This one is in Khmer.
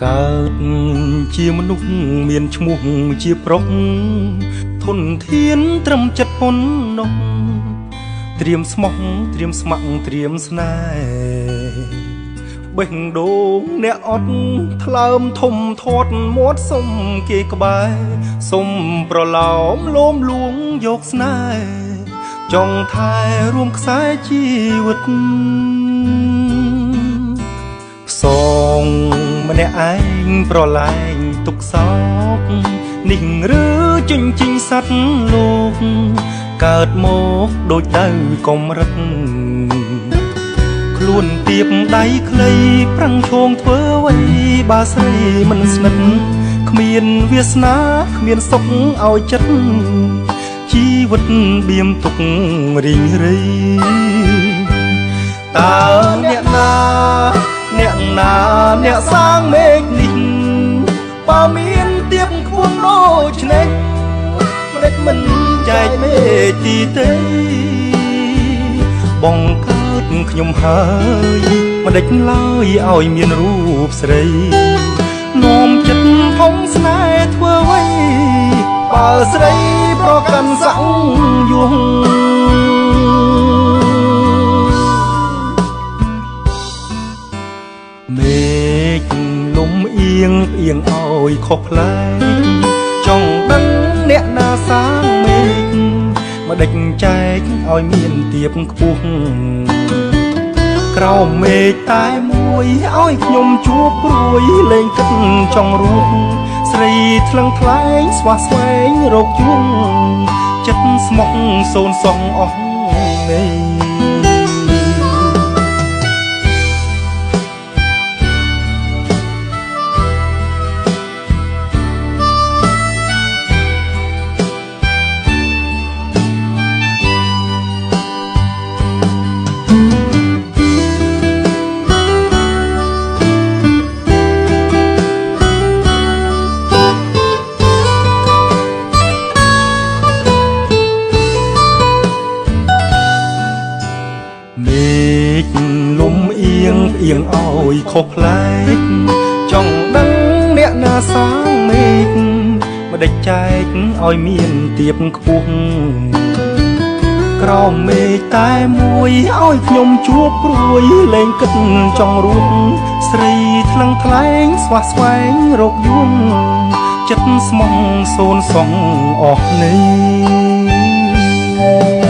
កើតជាមនុស្សមានឈ្មោះជាប្រុសធនធានត្រឹមចិត្តប៉ុណ្ណោះត្រៀមស្មោះត្រៀមស្ម័គ្រត្រៀមស្នេហ៍បេះដូងអ្នកអត់ថ្លើមធំធាត់មាត់សុំគេក្បែរសុំប្រឡោមលោមលួងយកស្នេហ៍ចង់ថែរួមខ្សែជីវិតផ្សងម្នាក់ឯងប្រឡែងទុកសោកនេះឬជញ្ជីងសត្វលោកកើតមកដូចដៅកំរិតខ្លួនទៀបដៃខ្លីប្រឹងឈងធ្វើអ្វីបើស្រីមិនស្និទ្ធគ្មានវាសនាគ្មានសុខឲ្យចិត្តជីវិតបៀមទុករីងរៃតើអ្នកណាអ្នកសាងមេឃនេះបើមានទៀបខ្ពស់ដូចនេះម្ដេចមិនចែកមេឃទីទេបងកើតខ្ញុំហើយម្ដេចឡើយឲ្យមានរូបស្រីនាំចិត្តផុងស្នេហ៍ធ្វើអ្វីបើស្រីប្រកាន់សង្យងមេឃលំអៀងផ្អៀងឲ្យខុសប្លែកចង់ដឹងអ្នកណាសាងមេឃម្ដេចចែកឲ្យមានទៀបខ្ពស់ក្រោមមេឃតែមួយឲ្យខ្ញុំជួបព្រួយលេងគិតចង់រួចស្រីថ្លឹងថ្លែងស្វះស្វែងរកជួងចិត្តស្មុគសូនសងអស់នេះលំអៀងផ្អៀងឲ្យខុសប្លែកចង់ដឹងអ្នកណាសាងមេឃម្ដេចចែកឲ្យមានទៀបខ្ពស់ក្រោមមេឃតែមួយឲ្យខ្ញុំជួបព្រួយលេងគិតចង់រួចស្រីថ្លឹងថ្លែងស្វះស្វែងរកយួងចិត្តស្មងសូនសងអស់នេះ